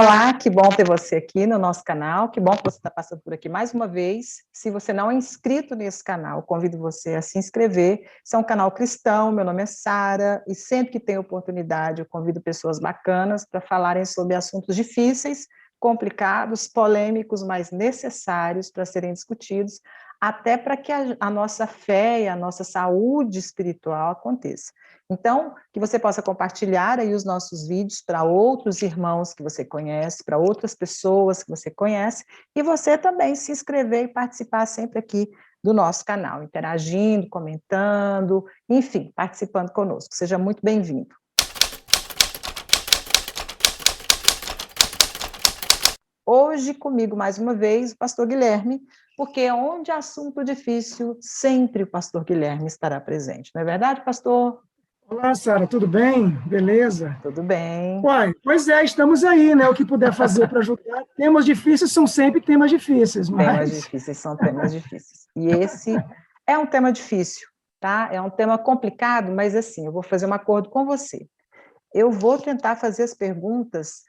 Olá, que bom ter você aqui no nosso canal, que bom que você está passando por aqui mais uma vez. Se você não é inscrito nesse canal, convido você a se inscrever. Esse é um canal cristão, meu nome é Sara, e sempre que tem oportunidade eu convido pessoas bacanas para falarem sobre assuntos difíceis, complicados, polêmicos, mas necessários para serem discutidos, até para que a nossa fé e a nossa saúde espiritual aconteça. Então, que você possa compartilhar aí os nossos vídeos para outros irmãos que você conhece, para outras pessoas que você conhece, e você também se inscrever e participar sempre aqui do nosso canal, interagindo, comentando, enfim, participando conosco. Seja muito bem-vindo. Hoje, comigo, mais uma vez, o pastor Guilherme, porque onde há assunto difícil, sempre o pastor Guilherme estará presente. Não é verdade, pastor? Olá, Sara, tudo bem? Beleza? Tudo bem. Uai, pois é, estamos aí, né? O que puder fazer para ajudar. Temas difíceis são sempre temas difíceis, Temas mas... difíceis são temas difíceis. E esse é um tema difícil, tá? É um tema complicado, mas assim, eu vou fazer um acordo com você. Eu vou tentar fazer as perguntas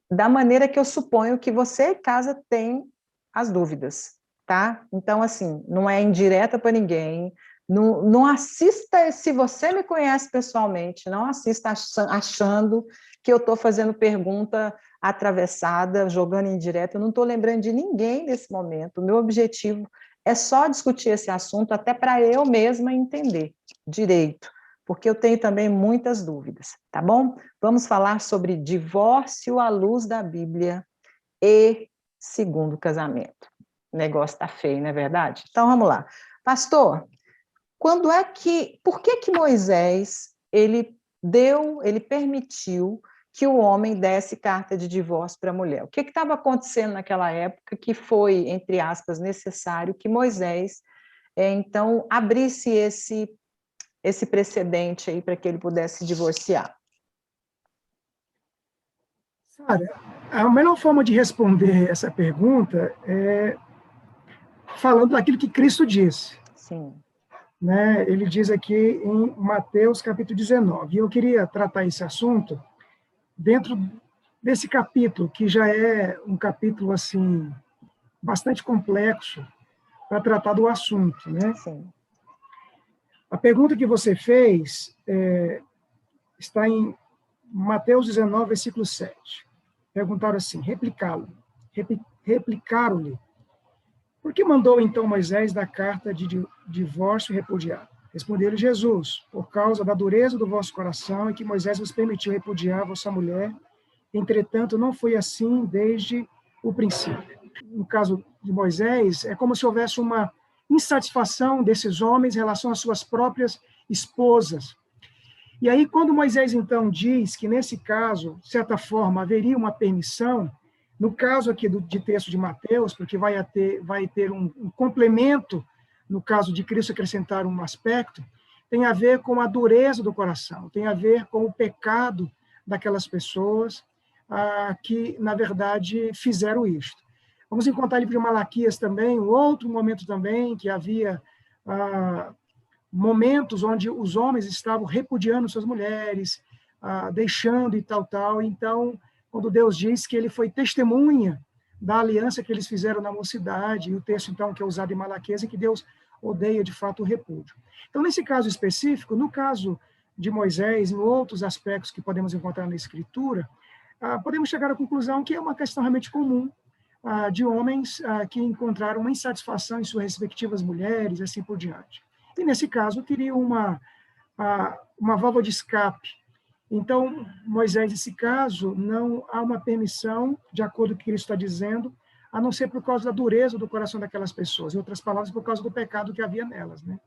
da maneira que eu suponho que você, em casa, tem as dúvidas, tá? Então, assim, não é indireta para ninguém, não assista, se você me conhece pessoalmente, não assista achando que eu estou fazendo pergunta atravessada, jogando indireta, eu não estou lembrando de ninguém nesse momento, o meu objetivo é só discutir esse assunto até para eu mesma entender direito, porque eu tenho também muitas dúvidas, tá bom? Vamos falar sobre divórcio à luz da Bíblia e segundo casamento. O negócio tá feio, não é verdade? Então vamos lá. Pastor, por que Moisés, ele permitiu que o homem desse carta de divórcio para a mulher? O que estava acontecendo naquela época que foi, entre aspas, necessário que Moisés, então, abrisse esse precedente aí para que ele pudesse divorciar? Sara, a melhor forma de responder essa pergunta é falando daquilo que Cristo disse. Sim. Né? Ele diz aqui em Mateus capítulo 19. E eu queria tratar esse assunto dentro desse capítulo, que já é um capítulo assim bastante complexo para tratar do assunto, né? Sim. A pergunta que você fez está em Mateus 19, versículo 7. Perguntaram assim, replicaram-lhe, por que mandou então Moisés dar carta de divórcio e repudiar? Respondeu-lhe Jesus, por causa da dureza do vosso coração e que Moisés vos permitiu repudiar vossa mulher, entretanto não foi assim desde o princípio. No caso de Moisés, é como se houvesse uma insatisfação desses homens em relação às suas próprias esposas. E aí, quando Moisés, então, diz que, nesse caso, de certa forma, haveria uma permissão, no caso aqui de texto de Mateus, porque vai ter um complemento, no caso de Cristo acrescentar um aspecto, tem a ver com a dureza do coração, tem a ver com o pecado daquelas pessoas que, na verdade, fizeram isto. Vamos encontrar o livro de Malaquias também, um outro momento também, que havia momentos onde os homens estavam repudiando suas mulheres, deixando e tal. Então, quando Deus diz que ele foi testemunha da aliança que eles fizeram na mocidade, e o texto, então, que é usado em Malaquias, é que Deus odeia, de fato, o repúdio. Então, nesse caso específico, no caso de Moisés, em outros aspectos que podemos encontrar na Escritura, podemos chegar à conclusão que é uma questão realmente comum de homens que encontraram uma insatisfação em suas respectivas mulheres, e assim por diante. E, nesse caso, teria uma válvula de escape. Então, Moisés, nesse caso, não há uma permissão, de acordo com o que Cristo está dizendo, a não ser por causa da dureza do coração daquelas pessoas. Em outras palavras, por causa do pecado que havia nelas, né?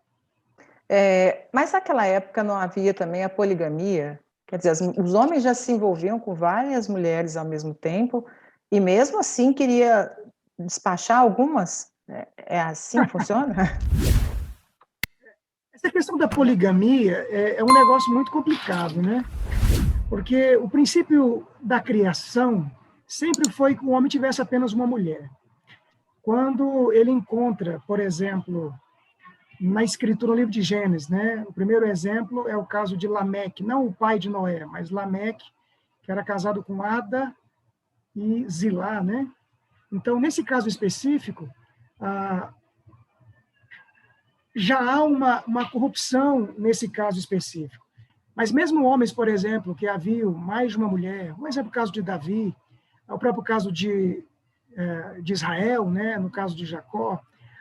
Mas naquela época não havia também a poligamia? Quer dizer, os homens já se envolviam com várias mulheres ao mesmo tempo, e mesmo assim queria despachar algumas? É assim que funciona? Essa questão da poligamia é um negócio muito complicado, né? Porque o princípio da criação sempre foi que o homem tivesse apenas uma mulher. Quando ele encontra, por exemplo, na escritura, no livro de Gênesis, né? O primeiro exemplo é o caso de Lameque, não o pai de Noé, mas Lameque, que era casado com Ada e Zilá, né? Então, nesse caso específico, já há uma corrupção nesse caso específico. Mas mesmo homens, por exemplo, que haviam mais de uma mulher, um exemplo, o caso de Davi, o próprio caso de Israel, né, no caso de Jacó,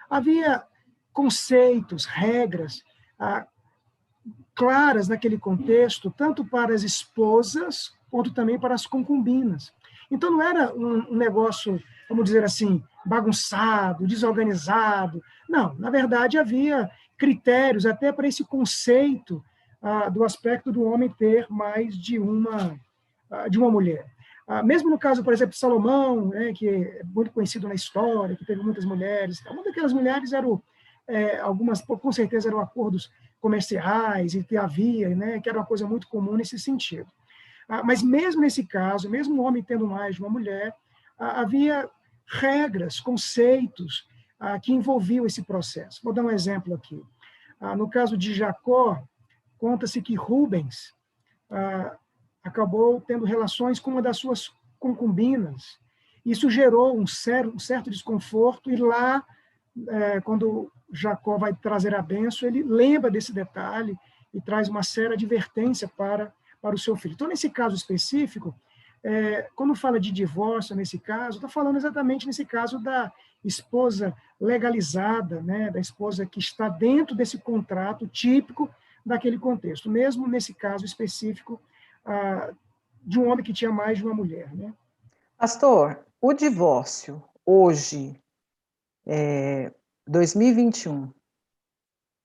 havia conceitos, regras claras naquele contexto, tanto para as esposas, quanto também para as concubinas. Então, não era um negócio, vamos dizer assim, bagunçado, desorganizado. Não, na verdade, havia critérios até para esse conceito do aspecto do homem ter mais de uma mulher. Mesmo no caso, por exemplo, de Salomão, né, que é muito conhecido na história, que teve muitas mulheres, uma daquelas mulheres eram, algumas, com certeza, eram acordos comerciais, e que havia, né, que era uma coisa muito comum nesse sentido. Mas mesmo nesse caso, mesmo o homem tendo mais de uma mulher, havia regras, conceitos que envolviam esse processo. Vou dar um exemplo aqui. No caso de Jacó, conta-se que Rubens acabou tendo relações com uma das suas concubinas. Isso gerou um certo desconforto, e lá, quando Jacó vai trazer a bênção, ele lembra desse detalhe e traz uma séria advertência para o seu filho. Então, nesse caso específico, quando fala de divórcio, nesse caso, está falando exatamente nesse caso da esposa legalizada, né, da esposa que está dentro desse contrato típico daquele contexto, mesmo nesse caso específico de um homem que tinha mais de uma mulher. Né? Pastor, o divórcio, hoje, 2021,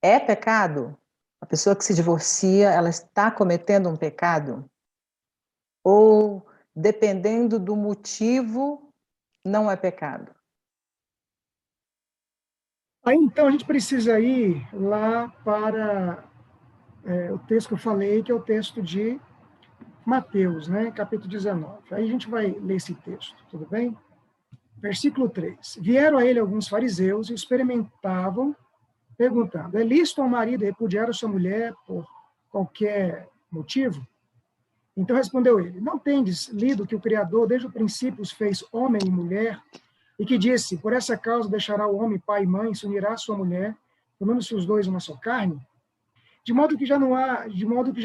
é pecado? A pessoa que se divorcia, ela está cometendo um pecado? Ou, dependendo do motivo, não é pecado? Aí, então, a gente precisa ir lá para o texto que eu falei, que é o texto de Mateus, né, capítulo 19. Aí a gente vai ler esse texto, tudo bem? Versículo 3. Vieram a ele alguns fariseus e o experimentavam, perguntando: é lícito ao marido repudiar a sua mulher por qualquer motivo? Então respondeu ele: não tendes lido que o Criador desde o princípio os fez homem e mulher, e que disse: por essa causa deixará o homem pai e mãe, se unirá à sua mulher, tornando-se os dois uma só carne? De modo que já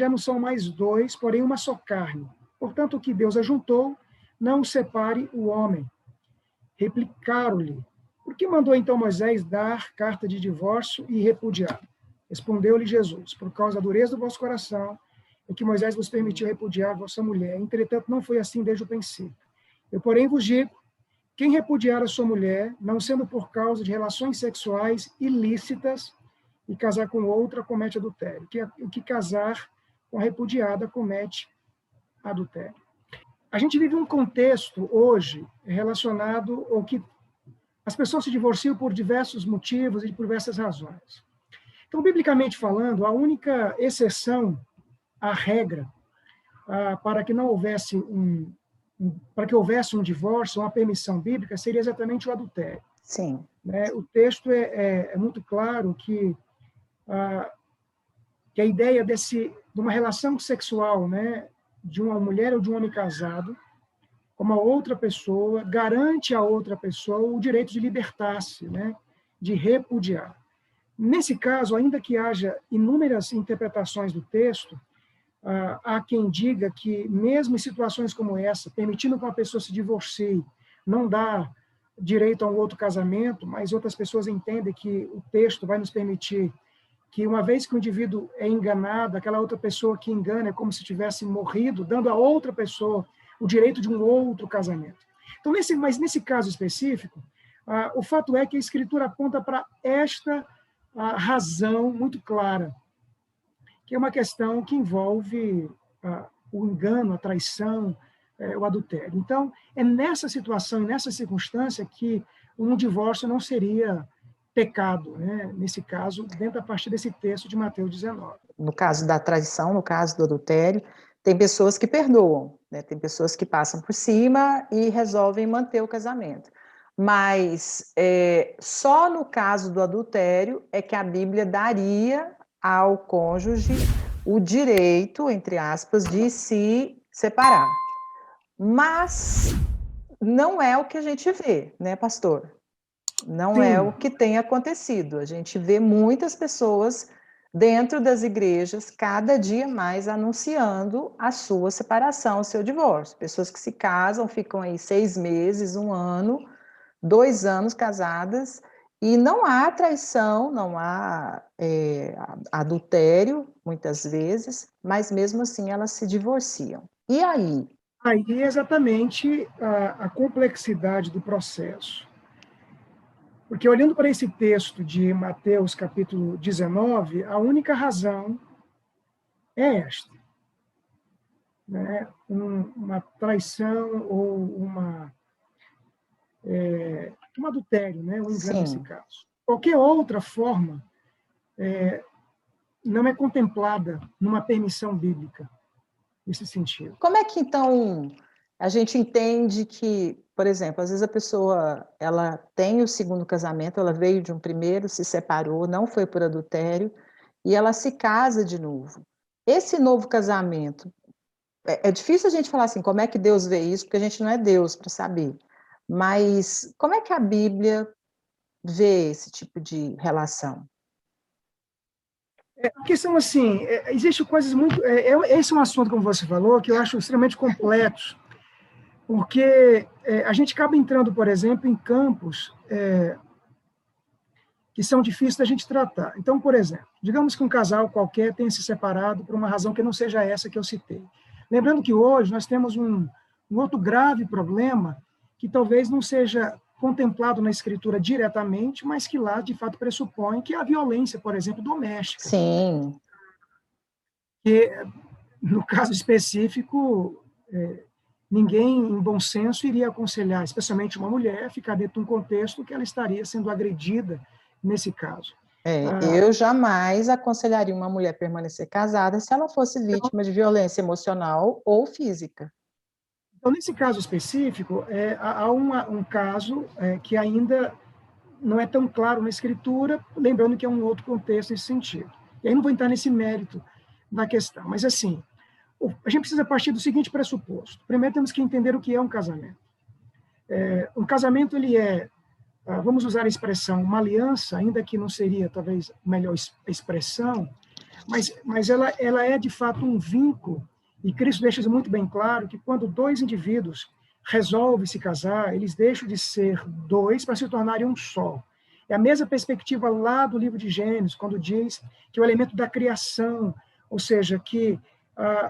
não são mais dois, porém uma só carne. Portanto, o que Deus ajuntou, não separe o homem. Replicaram-lhe: por que mandou então Moisés dar carta de divórcio e repudiar? Respondeu-lhe Jesus: por causa da dureza do vosso coração, é que Moisés vos permitiu repudiar a vossa mulher. Entretanto, não foi assim desde o princípio. Eu, porém, vos digo: quem repudiar a sua mulher, não sendo por causa de relações sexuais ilícitas, e casar com outra, comete adultério. O que casar com a repudiada comete adultério. A gente vive um contexto hoje relacionado ao que as pessoas se divorciam por diversos motivos e por diversas razões. Então, biblicamente falando, a única exceção à regra para que não houvesse para que houvesse um divórcio, uma permissão bíblica, seria exatamente o adultério. Sim. Né? O texto é muito claro que a ideia de uma relação sexual, né, de uma mulher ou de um homem casado com uma outra pessoa, garante à outra pessoa o direito de libertar-se, né, de repudiar. Nesse caso, ainda que haja inúmeras interpretações do texto, há quem diga que, mesmo em situações como essa, permitindo que uma pessoa se divorcie, não dá direito a um outro casamento, mas outras pessoas entendem que o texto vai nos permitir que, uma vez que o indivíduo é enganado, aquela outra pessoa que engana é como se tivesse morrido, dando a outra pessoa o direito de um outro casamento. Então, mas nesse caso específico, o fato é que a Escritura aponta para esta razão muito clara, que é uma questão que envolve o engano, a traição, o adultério. Então, é nessa situação e nessa circunstância que um divórcio não seria pecado, né? Nesse caso, dentro a partir desse texto de Mateus 19. No caso da traição, no caso do adultério, tem pessoas que perdoam, né? Tem pessoas que passam por cima e resolvem manter o casamento. Mas só no caso do adultério é que a Bíblia daria ao cônjuge o direito, entre aspas, de se separar. Mas não é o que a gente vê, né, pastor? Não é Sim, o que tem acontecido. A gente vê muitas pessoas dentro das igrejas, cada dia mais anunciando a sua separação, o seu divórcio. Pessoas que se casam, ficam aí 6 meses, 1 ano, 2 anos casadas, e não há traição, não há adultério, muitas vezes, mas mesmo assim elas se divorciam. E aí? aí é exatamente a complexidade do processo. Porque olhando para esse texto de Mateus capítulo 19, a única razão é esta, né? Uma traição ou um adultério, né? Um engano nesse Sim. caso. Qualquer outra forma não é contemplada numa permissão bíblica, nesse sentido. Como é que então a gente entende que, por exemplo, às vezes a pessoa ela tem o segundo casamento, ela veio de um primeiro, se separou, não foi por adultério e ela se casa de novo. Esse novo casamento é difícil a gente falar assim, como é que Deus vê isso, porque a gente não é Deus para saber. Mas como é que a Bíblia vê esse tipo de relação? A questão, assim, existe coisas muito... esse é um assunto, como você falou, que eu acho extremamente complexo, porque a gente acaba entrando, por exemplo, em campos que são difíceis da gente tratar. Então, por exemplo, digamos que um casal qualquer tenha se separado por uma razão que não seja essa que eu citei. Lembrando que hoje nós temos um outro grave problema que talvez não seja contemplado na escritura diretamente, mas que lá, de fato, pressupõe que é a violência, por exemplo, doméstica. Sim, Que, no caso específico, ninguém, em bom senso, iria aconselhar, especialmente uma mulher, ficar dentro de um contexto que ela estaria sendo agredida nesse caso. eu jamais aconselharia uma mulher permanecer casada se ela fosse Então, vítima de violência emocional ou física. então nesse caso específico, há um caso que ainda não é tão claro na escritura, lembrando que é um outro contexto nesse sentido. E aí não vou entrar nesse mérito da questão, mas assim, a gente precisa partir do seguinte pressuposto. Primeiro temos que entender o que é um casamento. Um casamento, ele vamos usar a expressão, uma aliança, ainda que não seria talvez a melhor expressão, mas ela é de fato um vínculo, e Cristo deixa isso muito bem claro, que quando dois indivíduos resolvem se casar, eles deixam de ser dois para se tornarem um só. É a mesma perspectiva lá do livro de Gênesis, quando diz que o elemento da criação, ou seja, que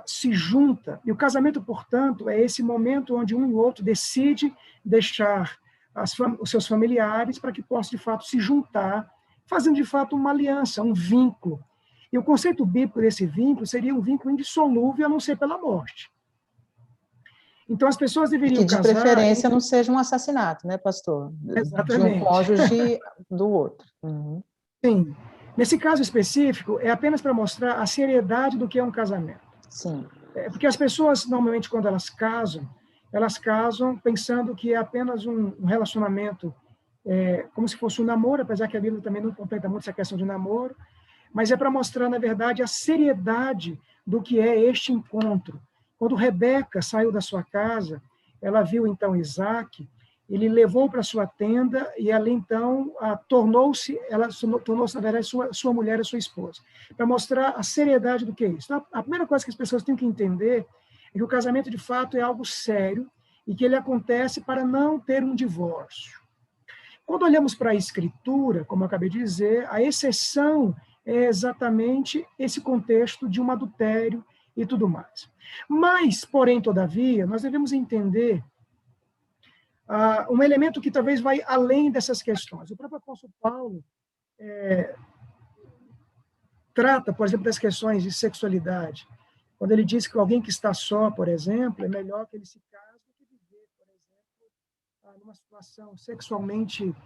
se junta. E o casamento, portanto, é esse momento onde um e o outro decide deixar os seus familiares para que possam, de fato, se juntar, fazendo, de fato, uma aliança, um vínculo. E o conceito bíblico desse vínculo seria um vínculo indissolúvel, a não ser pela morte. Então, as pessoas E deveriam que de casar... preferência não seja um assassinato, né, pastor? De um Exatamente. cônjuge do outro. Uhum. Sim. Nesse caso específico, é apenas para mostrar a seriedade do que é um casamento. Sim. Porque as pessoas, normalmente, quando elas casam pensando que é apenas um relacionamento, como se fosse um namoro, apesar que a Bíblia também não completa muito essa questão de namoro, mas é para mostrar, na verdade, a seriedade do que é este encontro. Quando Rebeca saiu da sua casa, ela viu, então, Isaac, ele levou para sua tenda e ela, então, tornou-se, na verdade, sua mulher, a sua esposa, para mostrar a seriedade do que é isso. Então, a primeira coisa que as pessoas têm que entender é que o casamento, de fato, é algo sério e que ele acontece para não ter um divórcio. Quando olhamos para a Escritura, como eu acabei de dizer, a exceção é exatamente esse contexto de um adultério e tudo mais. Mas, porém, todavia, nós devemos entender um elemento que talvez vai além dessas questões. O próprio apóstolo Paulo trata, por exemplo, das questões de sexualidade. Quando ele diz que alguém que está só, por exemplo, é melhor que ele se case do que viver, por exemplo, numa situação sexualmente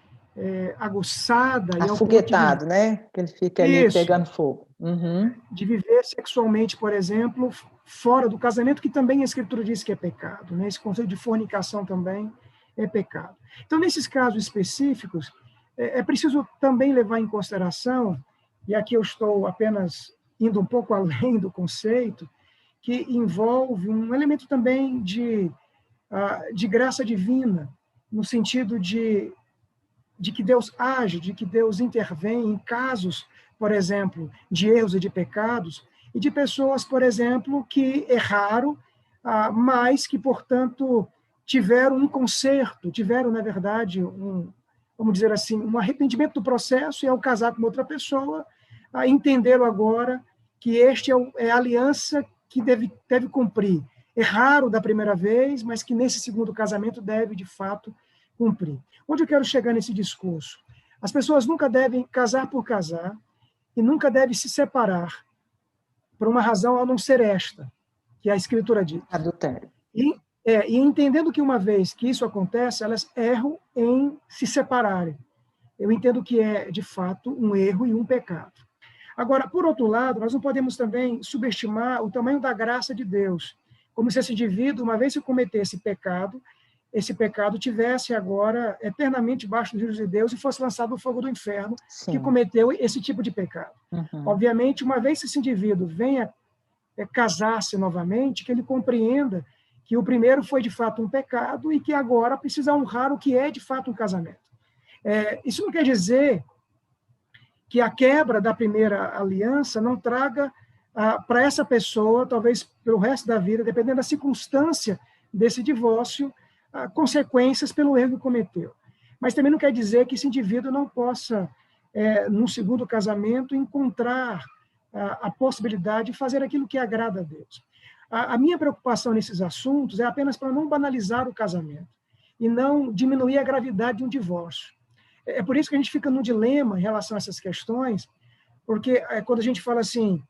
aguçada e ao ponto de viver. Afoguetado, né? Que ele fica ali Isso, pegando fogo. Uhum. de viver sexualmente, por exemplo, fora do casamento, que também a Escritura diz que é pecado. Né? Esse conceito de fornicação também é pecado. Então, nesses casos específicos, é preciso também levar em consideração, e aqui eu estou apenas indo um pouco além do conceito, que envolve um elemento também de de graça divina, no sentido de que Deus age, de que Deus intervém em casos, por exemplo, de erros e de pecados, e de pessoas, por exemplo, que erraram, mas que, portanto, tiveram um conserto, tiveram, na verdade, vamos dizer assim, um arrependimento do processo, e ao casar com outra pessoa, entenderam agora que este é a aliança que deve cumprir. Erraram da primeira vez, mas que nesse segundo casamento deve, de fato, cumprir. Onde eu quero chegar nesse discurso? As pessoas nunca devem casar por casar e nunca devem se separar por uma razão a não ser esta, que a Escritura diz. Adultério. E entendendo que uma vez que isso acontece, elas erram em se separarem. Eu entendo que é, de fato, um erro e um pecado. Agora, por outro lado, nós não podemos também subestimar o tamanho da graça de Deus, como se esse indivíduo, uma vez que cometesse pecado, esse pecado tivesse agora eternamente debaixo do juízo de Deus e fosse lançado no fogo do inferno, Sim. que cometeu esse tipo de pecado. Uhum. Obviamente, uma vez que esse indivíduo venha casar-se novamente, que ele compreenda que o primeiro foi de fato um pecado e que agora precisa honrar o que é de fato um casamento. Isso não quer dizer que a quebra da primeira aliança não traga para essa pessoa, talvez pelo resto da vida, dependendo da circunstância desse divórcio, consequências pelo erro que cometeu. Mas também não quer dizer que esse indivíduo não possa, num segundo casamento, encontrar a possibilidade de fazer aquilo que agrada a Deus. A minha preocupação nesses assuntos é apenas para não banalizar o casamento e não diminuir a gravidade de um divórcio. É por isso que a gente fica num dilema em relação a essas questões, porque quando a gente fala assim,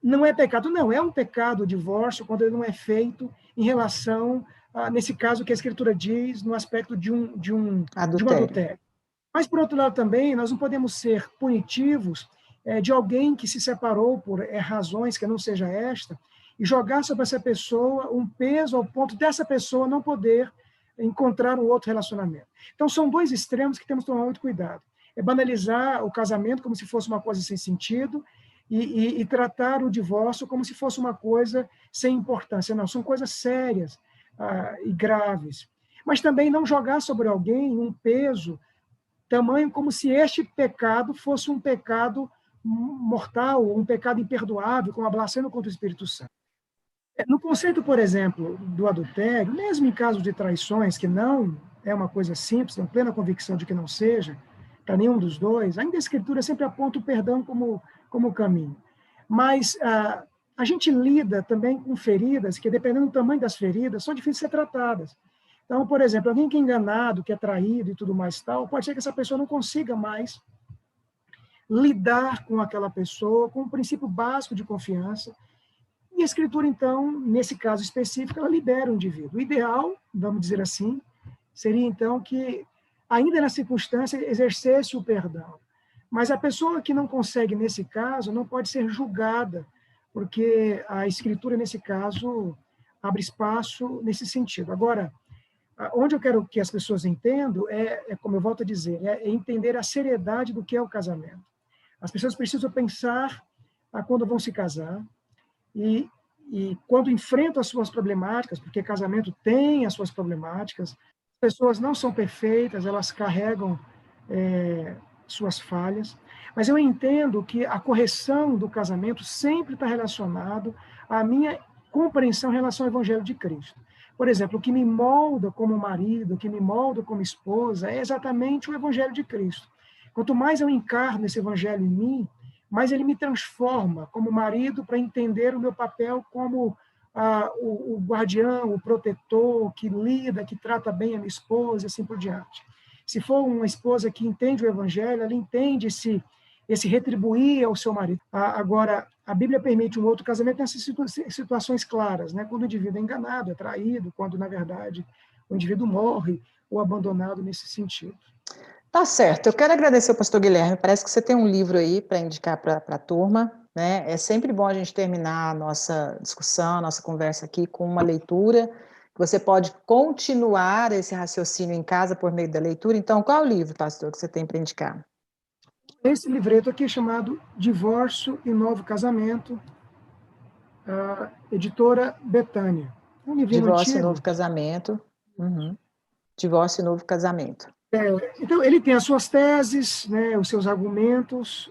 não é pecado, não, é um pecado o divórcio quando ele não é feito em relação, nesse caso que a Escritura diz, no aspecto de um adultério. Mas, por outro lado, também, nós não podemos ser punitivos de alguém que se separou por razões que não seja esta, e jogar sobre essa pessoa um peso ao ponto dessa pessoa não poder encontrar um outro relacionamento. Então, são dois extremos que temos que tomar muito cuidado. É banalizar o casamento como se fosse uma coisa sem sentido e tratar o divórcio como se fosse uma coisa sem importância. Não, são coisas sérias e graves. Mas também não jogar sobre alguém um peso tamanho como se este pecado fosse um pecado mortal, um pecado imperdoável, como a blasfêmia contra o Espírito Santo. No conceito, por exemplo, do adultério, mesmo em caso de traições, que não é uma coisa simples, tenho plena convicção de que não seja, para nenhum dos dois, ainda a Escritura sempre aponta o perdão como caminho. Mas a gente lida também com feridas que, dependendo do tamanho das feridas, são difíceis de ser tratadas. Então, por exemplo, alguém que é enganado, que é traído e tudo mais tal, pode ser que essa pessoa não consiga mais lidar com aquela pessoa, com um princípio básico de confiança. E a Escritura, então, nesse caso específico, ela libera o indivíduo. O ideal, vamos dizer assim, seria, então, que, ainda na circunstância, exercesse o perdão. Mas a pessoa que não consegue, nesse caso, não pode ser julgada, porque a Escritura, nesse caso, abre espaço nesse sentido. Agora, onde eu quero que as pessoas entendam como eu volto a dizer, é entender a seriedade do que é o casamento. As pessoas precisam pensar quando vão se casar e quando enfrentam as suas problemáticas, porque casamento tem as suas problemáticas, as pessoas não são perfeitas, elas carregam suas falhas, mas eu entendo que a correção do casamento sempre está relacionado à minha compreensão em relação ao Evangelho de Cristo. Por exemplo, o que me molda como marido, o que me molda como esposa, é exatamente o Evangelho de Cristo. Quanto mais eu encarno esse Evangelho em mim, mais ele me transforma como marido para entender o meu papel como o guardião, o protetor, que lida, que trata bem a minha esposa e assim por diante. Se for uma esposa que entende o Evangelho, ela entende esse retribuir ao seu marido. Agora, a Bíblia permite um outro casamento nessas situações claras, né? Quando o indivíduo é enganado, é traído, quando, na verdade, o indivíduo morre ou abandonado nesse sentido. Tá certo. Eu quero agradecer ao pastor Guilherme. Parece que você tem um livro aí para indicar para a turma, né? É sempre bom a gente terminar a nossa discussão, a nossa conversa aqui com uma leitura. Você pode continuar esse raciocínio em casa por meio da leitura. Então, qual é o livro, pastor, que você tem para indicar? Esse livreto aqui chamado Divórcio e Novo Casamento, editora Betânia. Um livrinho Divórcio e antigo. Novo Casamento. Uhum. Divórcio e Novo Casamento. Então, ele tem as suas teses, né, os seus argumentos.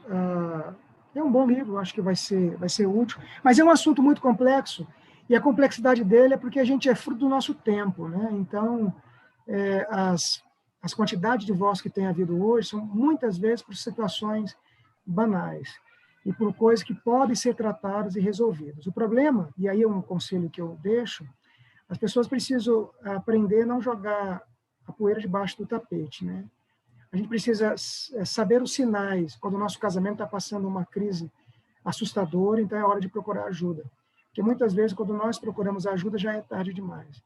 É um bom livro, acho que vai ser útil. Mas é um assunto muito complexo, e a complexidade dele é porque a gente é fruto do nosso tempo. Né? Então, as quantidades de divórcios que tem havido hoje são muitas vezes por situações banais e por coisas que podem ser tratadas e resolvidas. O problema, e aí é um conselho que eu deixo, as pessoas precisam aprender a não jogar a poeira debaixo do tapete, né? A gente precisa saber os sinais quando o nosso casamento está passando uma crise assustadora, então é hora de procurar ajuda. Porque muitas vezes, quando nós procuramos ajuda, já é tarde demais.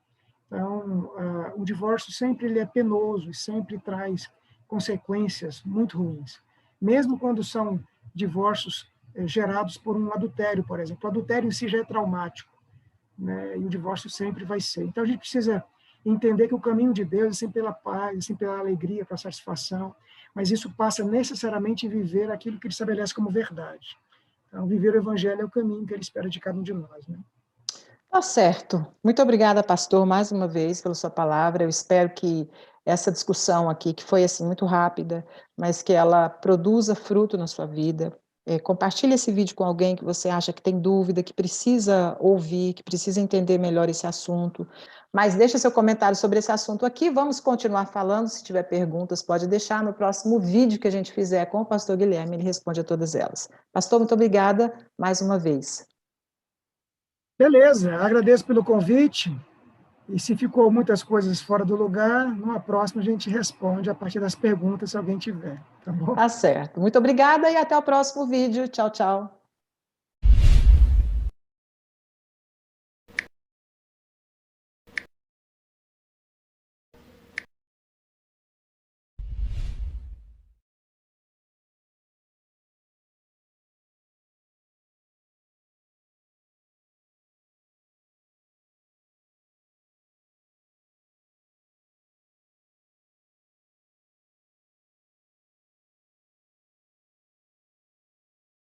Então, o divórcio sempre ele é penoso e sempre traz consequências muito ruins. Mesmo quando são divórcios gerados por um adultério, por exemplo. O adultério em si já é traumático, né? E o divórcio sempre vai ser. Então, a gente precisa entender que o caminho de Deus é sempre pela paz, é sempre pela alegria, pela satisfação, mas isso passa necessariamente em viver aquilo que ele estabelece como verdade. Então, viver o evangelho é o caminho que ele espera de cada um de nós, né? Tá certo. Muito obrigada, pastor, mais uma vez pela sua palavra. Eu espero que essa discussão aqui, que foi assim muito rápida, mas que ela produza fruto na sua vida. Compartilhe esse vídeo com alguém que você acha que tem dúvida, que precisa ouvir, que precisa entender melhor esse assunto. Mas deixa seu comentário sobre esse assunto aqui. Vamos continuar falando. Se tiver perguntas, pode deixar no próximo vídeo que a gente fizer com o pastor Guilherme. Ele responde a todas elas. Pastor, muito obrigada mais uma vez. Beleza, agradeço pelo convite. E se ficou muitas coisas fora do lugar, numa próxima a gente responde a partir das perguntas, se alguém tiver, tá bom? Tá certo. Muito obrigada e até o próximo vídeo. Tchau, tchau.